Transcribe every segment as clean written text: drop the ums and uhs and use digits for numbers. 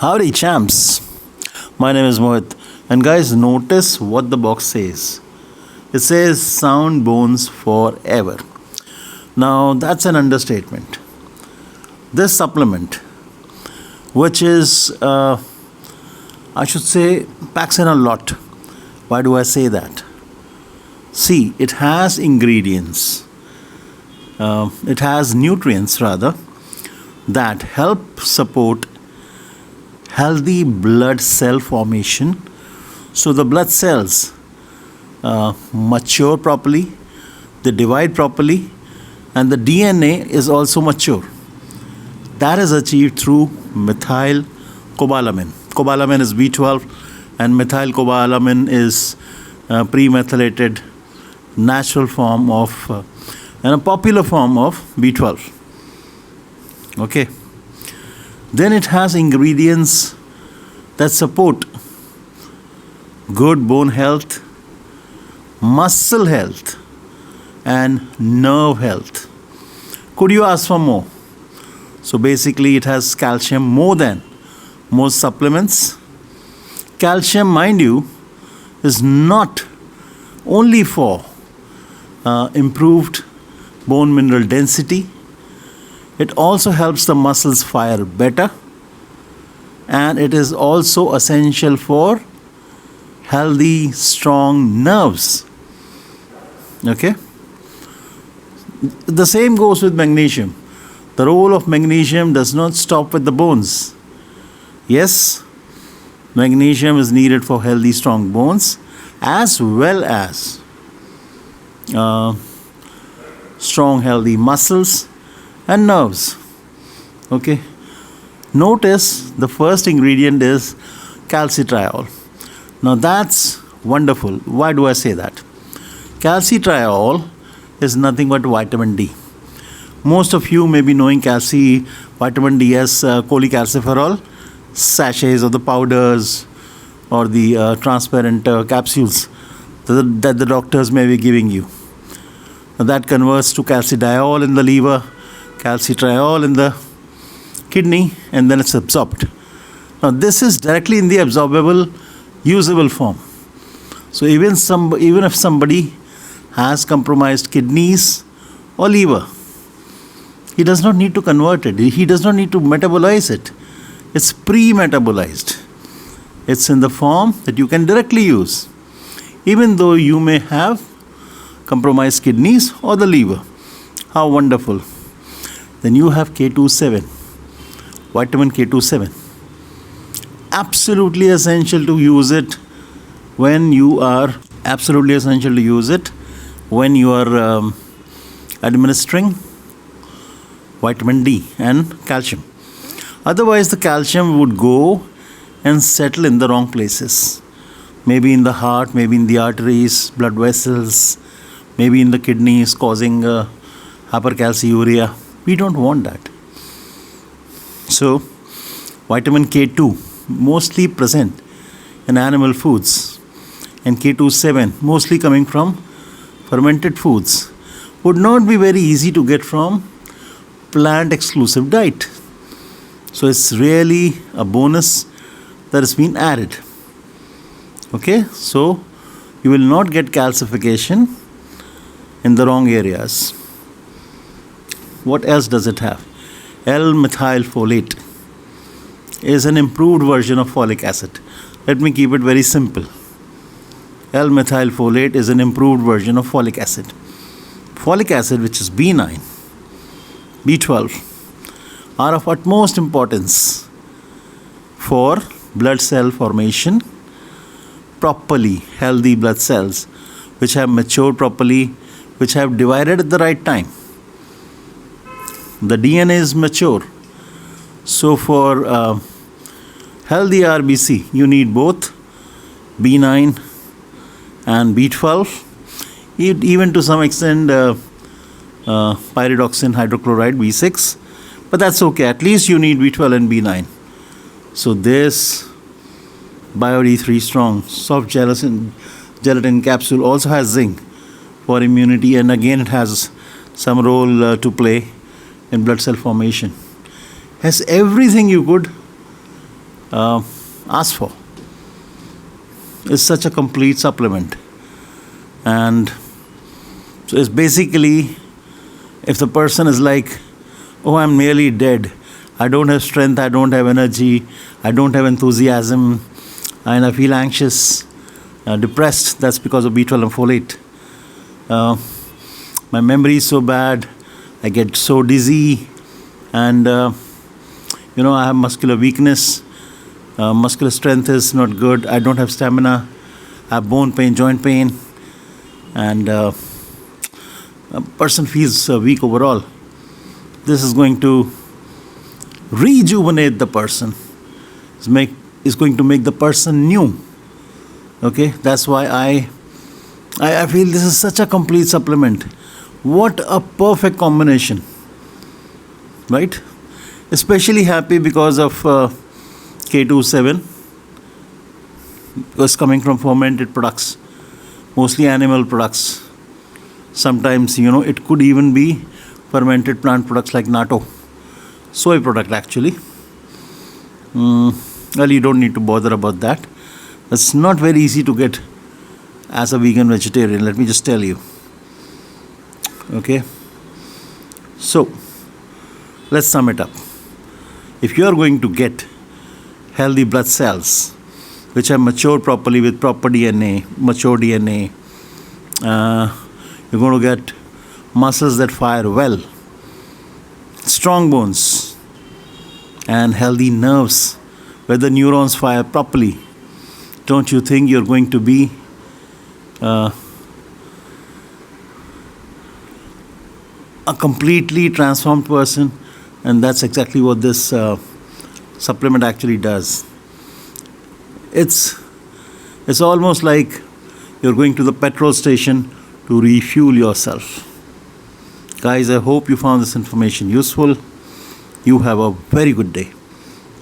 Howdy, champs. My name is Mohit. And guys, notice what the box says. It says sound bones forever. Now, that's an understatement. This supplement, which is, I should say, packs in a lot. Why do I say that? See, it has ingredients. It has nutrients, rather, that help support healthy blood cell formation. So the blood cells mature properly, they divide properly, and the DNA is also mature. That is achieved through methylcobalamin. Cobalamin is B12, and methylcobalamin is pre-methylated natural form of and a popular form of B12. Okay. Then it has ingredients that support good bone health, muscle health, and nerve health. Could you ask for more? So basically it has calcium more than most supplements. Calcium, mind you, is not only for improved bone mineral density. It also helps the muscles fire better, and it is also essential for healthy, strong nerves. Okay? The same goes with magnesium. The role of magnesium does not stop with the bones. Yes, magnesium is needed for healthy, strong bones as well as strong, healthy muscles and nerves. Okay. Notice the first ingredient is calcitriol. Now that's wonderful. Why do I say that? Calcitriol is nothing but vitamin D. Most of you may be knowing vitamin D as cholecalciferol, sachets of the powders or the transparent capsules that the doctors may be giving you. Now that converts to calcidiol in the liver, calcitriol in the kidney, and then it's absorbed. Now this is directly in the absorbable, usable form. So even if somebody has compromised kidneys or liver, he does not need to convert it. He does not need to metabolize it. It's pre-metabolized. It's in the form that you can directly use, even though you may have compromised kidneys or the liver. How wonderful. Then you have K27, vitamin K27. Absolutely essential to use it when you are administering vitamin D and calcium. Otherwise, the calcium would go and settle in the wrong places. Maybe in the heart, maybe in the arteries, blood vessels, maybe in the kidneys, causing hypercalciuria. We don't want that. So, vitamin K2, mostly present in animal foods, and K27, mostly coming from fermented foods, would not be very easy to get from plant-exclusive diet. So, it's really a bonus that has been added. Okay, so you will not get calcification in the wrong areas. What else does it have? L-methylfolate is an improved version of folic acid. Let me keep it very simple. L-methylfolate is an improved version of folic acid. Folic acid, which is B9, B12, are of utmost importance for blood cell formation, properly healthy blood cells, which have matured properly, which have divided at the right time. The DNA is mature. So for healthy RBC, you need both B9 and B12, even to some extent pyridoxine hydrochloride B6, but that's okay. At least you need B12 and B9. So this D-3 strong soft gelatin capsule also has zinc for immunity, and again it has some role to play in blood cell formation. Has everything you could ask for. It's such a complete supplement. And so it's basically, if the person is like, oh, I'm nearly dead, I don't have strength, I don't have energy, I don't have enthusiasm, and I feel anxious, depressed, that's because of B12 and folate. My memory is so bad, I get so dizzy, and I have muscular weakness, muscular strength is not good, I don't have stamina, I have bone pain, joint pain, and a person feels weak overall. This is going to rejuvenate the person. It's going to make the person new. Okay, that's why I feel this is such a complete supplement. What a perfect combination, right? Especially happy because of K27, because coming from fermented products, mostly animal products. Sometimes, it could even be fermented plant products like natto, soy product actually. Well, you don't need to bother about that. It's not very easy to get as a vegan vegetarian, let me just tell you. Okay, so let's sum it up. If you are going to get healthy blood cells which have matured properly with proper DNA, mature DNA, you're going to get muscles that fire well, strong bones, and healthy nerves where the neurons fire properly. Don't you think you're going to be a completely transformed person? And that's exactly what this supplement actually does. It's almost like you're going to the petrol station to refuel yourself. Guys, I hope you found this information useful. You have a very good day.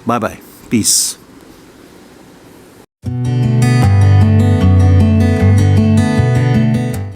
Bye-bye. Peace.